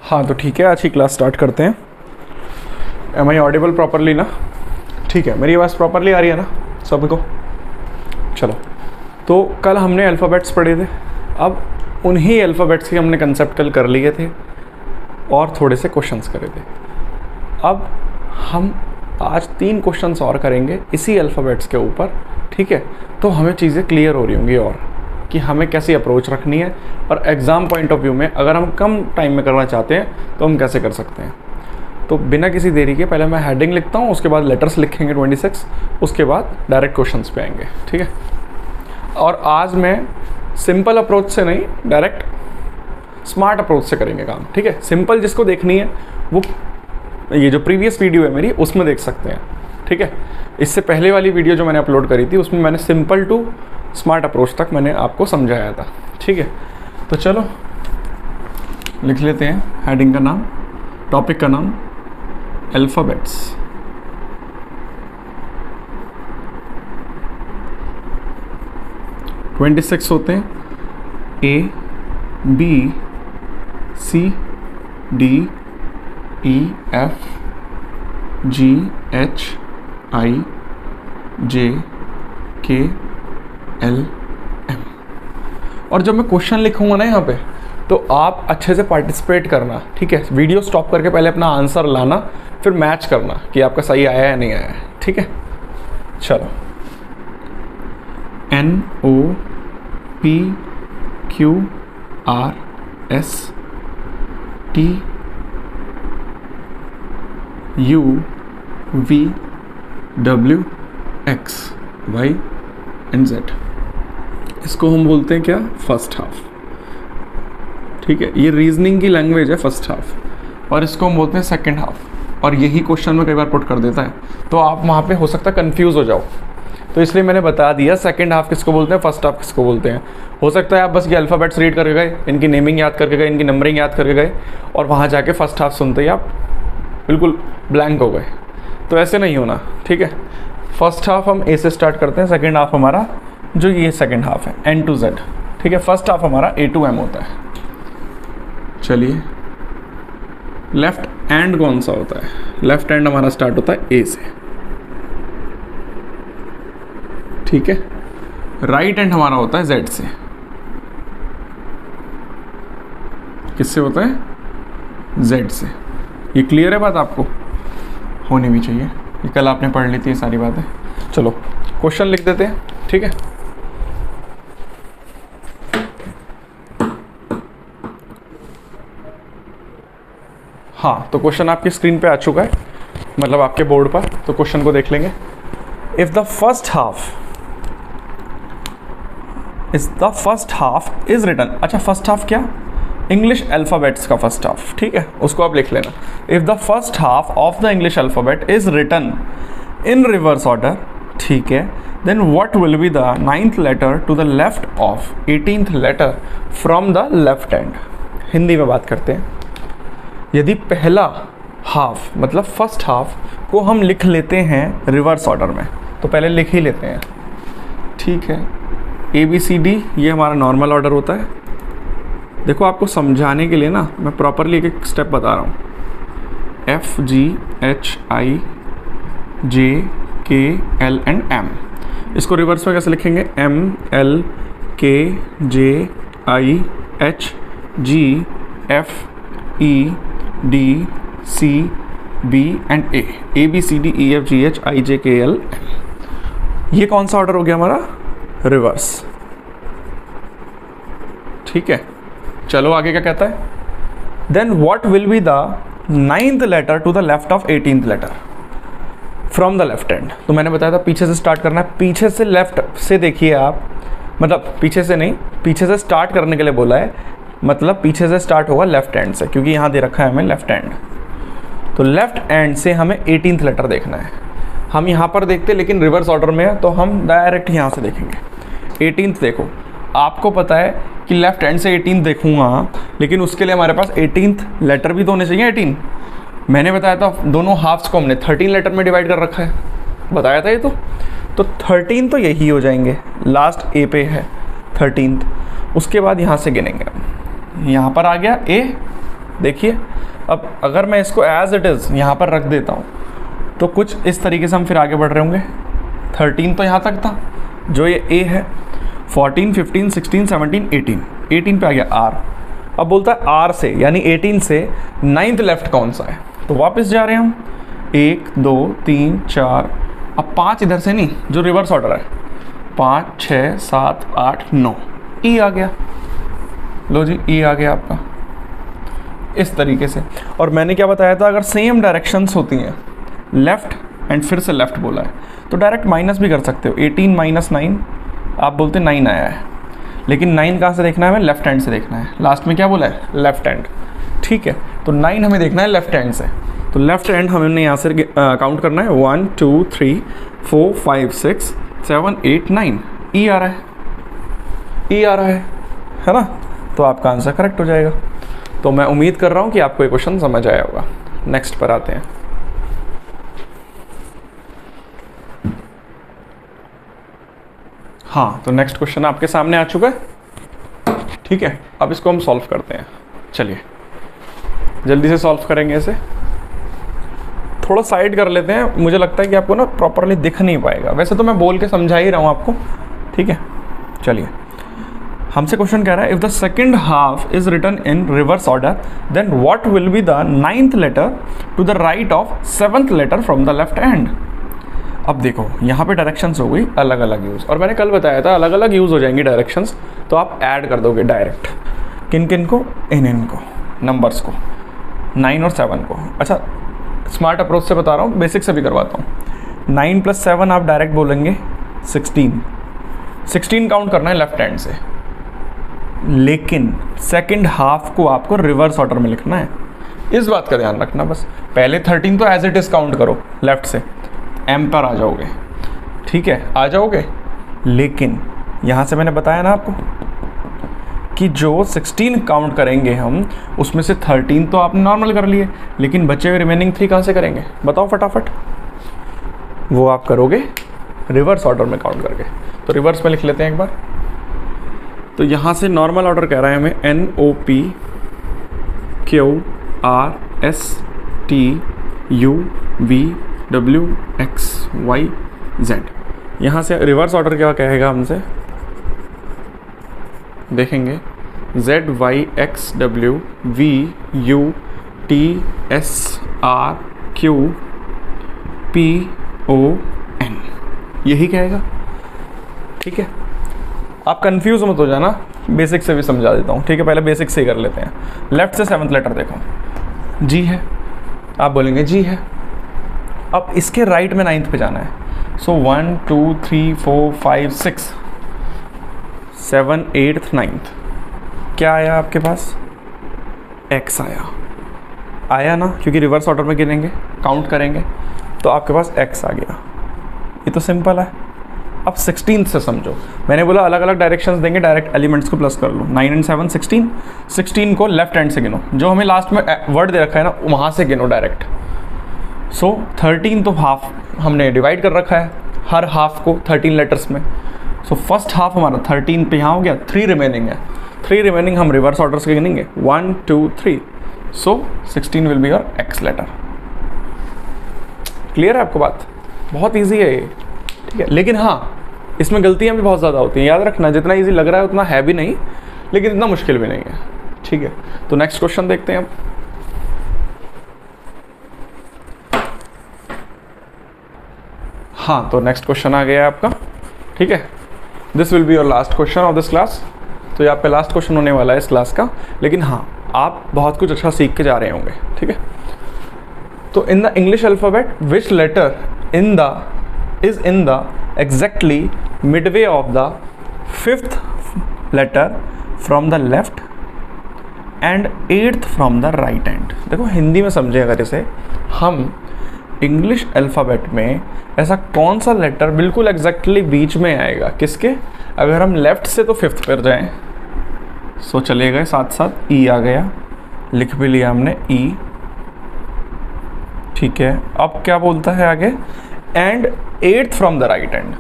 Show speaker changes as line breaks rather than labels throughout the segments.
हाँ तो ठीक है, आज की क्लास स्टार्ट करते हैं। एम आई ऑडिबल प्रॉपरली ना? ठीक है, मेरी आवाज़ प्रॉपरली आ रही है ना सभी को? चलो, तो कल हमने अल्फ़ाबेट्स पढ़े थे, अब उन्हीं अल्फ़ाबेट्स के हमने कंसेप्ट कल कर लिए थे और थोड़े से क्वेश्चंस करे थे। अब हम आज 3 क्वेश्चंस और करेंगे इसी अल्फ़ाबेट्स के ऊपर, ठीक है? तो हमें चीज़ें क्लियर हो रही होंगी और कि हमें कैसी अप्रोच रखनी है, और एग्ज़ाम पॉइंट ऑफ व्यू में अगर हम कम टाइम में करना चाहते हैं तो हम कैसे कर सकते हैं। तो बिना किसी देरी के पहले मैं हेडिंग लिखता हूँ, उसके बाद लेटर्स लिखेंगे 26, उसके बाद डायरेक्ट क्वेश्चंस पे आएंगे, ठीक है? और आज मैं सिंपल अप्रोच से नहीं, डायरेक्ट स्मार्ट अप्रोच से करेंगे काम, ठीक है? सिंपल जिसको देखनी है वो ये जो प्रीवियस वीडियो है मेरी उसमें देख सकते हैं, ठीक है? इससे पहले वाली वीडियो जो मैंने अपलोड करी थी उसमें मैंने सिंपल टू स्मार्ट अप्रोच तक मैंने आपको समझाया था, ठीक है? तो चलो लिख लेते हैं हेडिंग का नाम, टॉपिक का नाम अल्फ़ाबेट्स। (26) होते हैं, A B C D E F G H I J K L M। और जब मैं क्वेश्चन लिखूंगा ना यहाँ पे, तो आप अच्छे से पार्टिसिपेट करना, ठीक है? वीडियो स्टॉप करके पहले अपना आंसर लाना, फिर मैच करना कि आपका सही आया या नहीं आया है, ठीक है? चलो, N O P Q R S T U V W X Y and Z। इसको हम बोलते हैं क्या? फर्स्ट हाफ, ठीक है? ये रीजनिंग की लैंग्वेज है फर्स्ट हाफ, और इसको हम बोलते हैं सेकंड हाफ। और यही क्वेश्चन में कई बार पुट कर देता है, तो आप वहाँ पे हो सकता है कंफ्यूज हो जाओ, तो इसलिए मैंने बता दिया सेकंड हाफ किसको बोलते हैं, फर्स्ट हाफ किसको बोलते हैं। हो सकता है आप बस ये अल्फ़ाबेट्स रीड करके गए, इनकी नेमिंग याद करके गए, इनकी नंबरिंग याद करके गए, और वहाँ जाके फर्स्ट हाफ सुनते ही आप बिल्कुल ब्लैंक हो गए, तो ऐसे नहीं होना, ठीक है? फर्स्ट हाफ हम ए से स्टार्ट करते हैं, सेकंड हाफ हमारा जो ये सेकंड हाफ है N to Z, ठीक है? फर्स्ट हाफ हमारा A to M होता है। चलिए, लेफ्ट हैंड कौन सा होता है? लेफ्ट हैंड हमारा स्टार्ट होता है A से, ठीक है? राइट हैंड हमारा होता है Z से। किससे होता है? Z से। ये क्लियर है बात? आपको होनी भी चाहिए, ये कल आपने पढ़ ली थी ये सारी बातें। चलो क्वेश्चन लिख देते हैं, ठीक है? हाँ, तो क्वेश्चन आपकी स्क्रीन पे आ चुका है, मतलब आपके बोर्ड पर, तो क्वेश्चन को देख लेंगे। If the first half is written, अच्छा फर्स्ट हाफ क्या? इंग्लिश अल्फ़ाबेट्स का फर्स्ट हाफ, ठीक है? उसको आप लिख लेना। If the first half of the English alphabet is written in reverse order, ठीक है? Then what will be the 9th letter to the left of 18th letter from the left hand. Hindi में बात करते हैं। यदि पहला हाफ मतलब first half को हम लिख लेते हैं रिवर्स ऑर्डर में, तो पहले लिख ही लेते हैं, ठीक है? ABCD ये हमारा नॉर्मल ऑर्डर होता है। देखो, आपको समझाने के लिए ना मैं प्रॉपरली एक एक स्टेप बता रहा हूँ। FGHIJKL and M। इसको रिवर्स में कैसे लिखेंगे? MLKJIHGFEDCB and A। ABCDEFGHIJKL M। ये कौन सा ऑर्डर हो गया हमारा? रिवर्स, ठीक है? चलो आगे क्या कहता है? Then what will be the 9th letter to the left of 18th letter from the left hand. तो मैंने बताया था पीछे से स्टार्ट करना है, पीछे से लेफ्ट से देखिए आप, मतलब पीछे से नहीं, पीछे से स्टार्ट करने के लिए बोला है, मतलब पीछे से स्टार्ट होगा लेफ्ट हैंड से, क्योंकि यहाँ दे रखा है हमें लेफ्ट हैंड। तो लेफ्ट हैंड से हमें 18th लेटर देखना है। हम यहाँ पर देखते लेकिन रिवर्स ऑर्डर में है, तो हम डायरेक्ट यहाँ से देखेंगे। 18th देखो, आपको पता है कि लेफ्ट हैंड से 18th देखूंगा, लेकिन उसके लिए हमारे पास 18th लेटर भी तो होने चाहिए। 18 मैंने बताया था, दोनों हाफ्स को हमने 13 लेटर में डिवाइड कर रखा है, बताया था ये तो 13 तो यही हो जाएंगे, लास्ट ए पे है 13th। उसके बाद यहाँ से गिनेंगे, यहाँ पर आ गया ए, देखिए अब अगर मैं इसको एज इट इज़ यहाँ पर रख देता हूँ तो कुछ इस तरीके से हम फिर आगे बढ़ रहे होंगे। 13 तो यहाँ तक था जो ये ए है, 14, 15, 16, 17, 18 पे आ गया आर। अब बोलता है आर से यानी 18 से 9th लेफ्ट कौन सा है, तो वापस जा रहे हैं हम 1 2 3 4, अब 5 इधर से नहीं, जो रिवर्स ऑर्डर है 5 6 7 8 9, ई आ गया। लो जी ई आ गया आपका इस तरीके से। और मैंने क्या बताया था, अगर सेम डायरेक्शंस होती हैं, लेफ़्ट एंड फिर से लेफ़्ट बोला है, तो डायरेक्ट माइनस भी कर सकते हो। 18 माइनस 9, आप बोलते 9 आया है, लेकिन 9 कहाँ से देखना है हमें, लेफ्ट हैंड से देखना है। लास्ट में क्या बोला है, लेफ्ट हैंड, ठीक है। तो 9 हमें देखना है लेफ्ट हैंड से, तो लेफ्ट हैंड हमने यहाँ से काउंट करना है 1 2 3 4 5 6 7 8 9, ई आ रहा है, ई आ रहा है ना, तो आपका आंसर करेक्ट हो जाएगा। तो मैं उम्मीद कर रहा हूँ कि आपको ये क्वेश्चन समझ आया होगा। नेक्स्ट पर आते हैं। हाँ, तो नेक्स्ट क्वेश्चन आपके सामने आ चुका है, ठीक है। अब इसको हम सॉल्व करते हैं। चलिए जल्दी से सॉल्व करेंगे इसे। थोड़ा साइड कर लेते हैं, मुझे लगता है कि आपको ना प्रॉपरली दिख नहीं पाएगा। वैसे तो मैं बोल के समझा ही रहा हूँ आपको, ठीक है। चलिए, हमसे क्वेश्चन कह रहा है, if the second half is written in reverse order then what will be the 9th letter to the right of 7th letter from the left hand. अब देखो यहाँ पे डायरेक्शंस हो गई अलग अलग यूज़, और मैंने कल बताया था अलग अलग यूज़ हो जाएंगी डायरेक्शंस, तो आप ऐड कर दोगे डायरेक्ट, किन किन को, इन को, नंबर्स को, 9 और 7 को। अच्छा, स्मार्ट अप्रोच से बता रहा हूँ, बेसिक से भी करवाता हूँ। 9 + 7 आप डायरेक्ट बोलेंगे 16 काउंट करना है लेफ्ट हैंड से, लेकिन सेकंड हाफ को आपको रिवर्स ऑर्डर में लिखना है, इस बात का ध्यान रखना बस। पहले 13 तो एज इट इज़ काउंट करो लेफ्ट से, एम पर आ जाओगे, ठीक है, आ जाओगे। लेकिन यहाँ से मैंने बताया ना आपको कि जो 16 काउंट करेंगे हम, उसमें से 13 तो आपने नॉर्मल कर लिए, लेकिन बचे हुए रिमेनिंग 3 कहाँ से करेंगे बताओ फटाफट। वो आप करोगे रिवर्स ऑर्डर में काउंट करके। तो रिवर्स में लिख लेते हैं एक बार। तो यहाँ से नॉर्मल ऑर्डर कह रहा है हमें NOP QRSTUVWXYZ। यहाँ से रिवर्स ऑर्डर क्या कहेगा हमसे, देखेंगे ZYXWVUTSRQPON, यही कहेगा, ठीक है। आप कंफ्यूज मत हो जाना, बेसिक से भी समझा देता हूँ, ठीक है। पहले बेसिक से ही कर लेते हैं। लेफ्ट से 7th लेटर देखो, जी है, आप बोलेंगे जी है। अब इसके राइट में 9th पे जाना है, सो 1 2 3 4 5 6 7 8 9th, क्या आया आपके पास, X आया ना, क्योंकि रिवर्स ऑर्डर में गिनेंगे, काउंट करेंगे, तो आपके पास X आ गया। ये तो सिंपल है। अब 16 से समझो, मैंने बोला अलग अलग डायरेक्शंस देंगे, डायरेक्ट एलिमेंट्स को प्लस कर लो। 9 और 7 16 को लेफ्ट हैंड से गिनो, जो हमें लास्ट में वर्ड दे रखा है ना वहाँ से गिनो डायरेक्ट। सो 13 तो हाफ हमने डिवाइड कर रखा है, हर हाफ को 13 लेटर्स में। सो फर्स्ट हाफ हमारा 13 पे यहाँ हो गया, 3 रिमेनिंग है, 3 रिमेनिंग हम रिवर्स ऑर्डर से गिनेंगे 1 2 3, so 16 will be your X letter. Clear है आपको बात, बहुत ईजी है ये, ठीक है। लेकिन हाँ, इसमें गलतियाँ भी बहुत ज़्यादा होती हैं, याद रखना, जितना इजी लग रहा है उतना है भी नहीं, लेकिन इतना मुश्किल भी नहीं है, ठीक है। तो नेक्स्ट क्वेश्चन देखते हैं अब। हाँ, तो नेक्स्ट क्वेश्चन आ गया आपका, ठीक है। This will be your last question of this class. तो ये आपका लास्ट क्वेश्चन होने वाला है इस क्लास का, लेकिन हाँ, आप बहुत कुछ अच्छा सीख के जा रहे होंगे, ठीक है। तो in the English alphabet which letter is in the exactly midway of the 5th letter from the left and 8th from the right hand। देखो हिंदी में समझे अगर इसे, हम इंग्लिश अल्फ़ाबेट में ऐसा कौन सा लेटर बिल्कुल एग्जैक्टली बीच में आएगा, किसके, अगर हम लेफ्ट से तो 5th पर जाएं, सो चले गए साथ साथ, ई आ गया, लिख भी लिया हमने ई, ठीक है। अब क्या बोलता है आगे, and 8th from the right hand,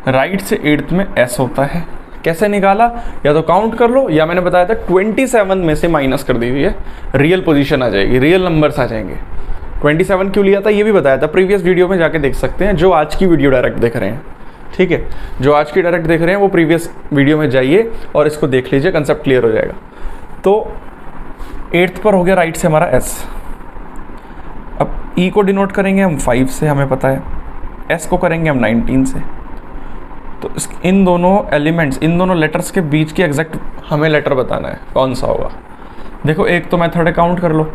right से 8th में S होता है, कैसे निकाला, या तो काउंट कर लो, या मैंने बताया था 27 में से माइनस कर दीजिए, रियल पोजीशन आ जाएगी, रियल नंबर्स आ जाएंगे। 27 क्यों लिया था ये भी बताया था, प्रीवियस वीडियो में जाके देख सकते हैं, जो आज की वीडियो डायरेक्ट देख रहे हैं। ठीक है, जो आज की डायरेक्ट देख रहे हैं वो प्रीवियस वीडियो में जाइए और इसको देख लीजिए, कंसेप्ट क्लियर हो जाएगा। तो 8th पर हो गया राइट से हमारा S। अब E को डिनोट करेंगे हम 5 से, हमें पता है। S को करेंगे हम 19 से। तो इन दोनों एलिमेंट्स, इन दोनों लेटर्स के बीच की एग्जैक्ट हमें लेटर बताना है कौन सा होगा। देखो एक तो मेथड है, काउंट कर लो,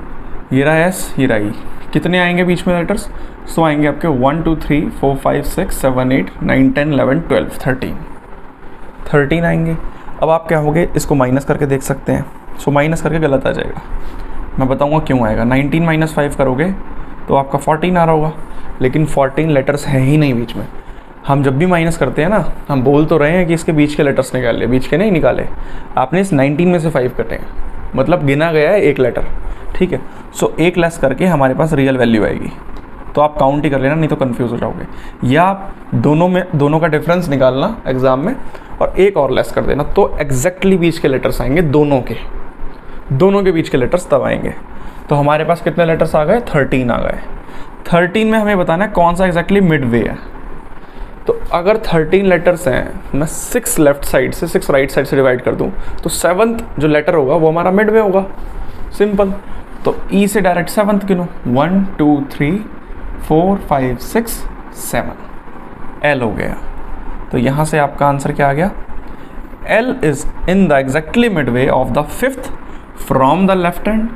ये रहा S, ये रहा E, कितने आएंगे बीच में लेटर्स? सो आएंगे आपके 1 2 3 4 5 6 7 8 9 10 11 12 13 आएंगे। अब आप क्या होगे, इसको माइनस करके देख सकते हैं। सो माइनस करके गलत आ जाएगा, मैं बताऊंगा क्यों आएगा। 19 माइनस 5 करोगे तो आपका 14 आ रहा होगा, लेकिन 14 लेटर्स हैं ही नहीं बीच में। हम जब भी माइनस करते हैं ना, हम बोल तो रहे हैं कि इसके बीच के लेटर्स निकाल ले, बीच के नहीं निकाले, आपने इस 19 में से 5 कटे हैं, मतलब गिना गया है एक लेटर। ठीक है, सो एक लेस करके हमारे पास रियल वैल्यू आएगी। तो आप काउंट ही कर लेना, नहीं तो कंफ्यूज हो जाओगे। या आप दोनों का डिफरेंस निकालना एग्जाम में और एक और लेस कर देना, तो एग्जैक्टली बीच के लेटर्स आएंगे, दोनों के बीच के लेटर्स तब आएंगे। तो हमारे पास कितने लेटर्स आ गए? 13 आ गए। 13 में हमें बताना है कौन सा एग्जैक्टली मिड वे है। तो अगर 13 लेटर्स हैं, मैं 6 लेफ्ट साइड से 6 राइट साइड से डिवाइड कर दूं, तो 7th जो लेटर होगा वो हमारा मिड वे होगा, सिंपल। तो E से डायरेक्ट 7th गिनो, 1 2 3 4 5 6 7, L हो गया। तो यहाँ से आपका आंसर क्या आ गया? L is in the exactly mid way of the 5th from the left hand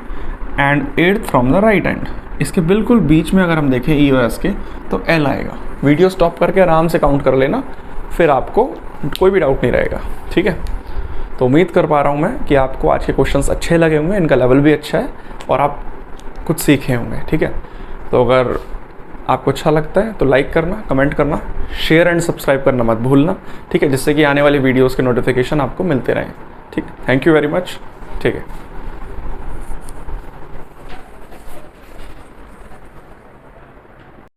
and 8th from the right hand. इसके बिल्कुल बीच में अगर हम देखें E और S के, तो L आएगा। वीडियो स्टॉप करके आराम से काउंट कर लेना, फिर आपको कोई भी डाउट नहीं रहेगा। ठीक है, तो उम्मीद कर पा रहा हूँ मैं कि आपको आज के क्वेश्चंस अच्छे लगे होंगे, इनका लेवल भी अच्छा है और आप कुछ सीखे होंगे। ठीक है, तो अगर आपको अच्छा लगता है तो लाइक करना, कमेंट करना, शेयर एंड सब्सक्राइब करना मत भूलना। ठीक है, जिससे कि आने वाली वीडियोज़ के नोटिफिकेशन आपको मिलते रहें। ठीक, थैंक यू वेरी मच। ठीक है।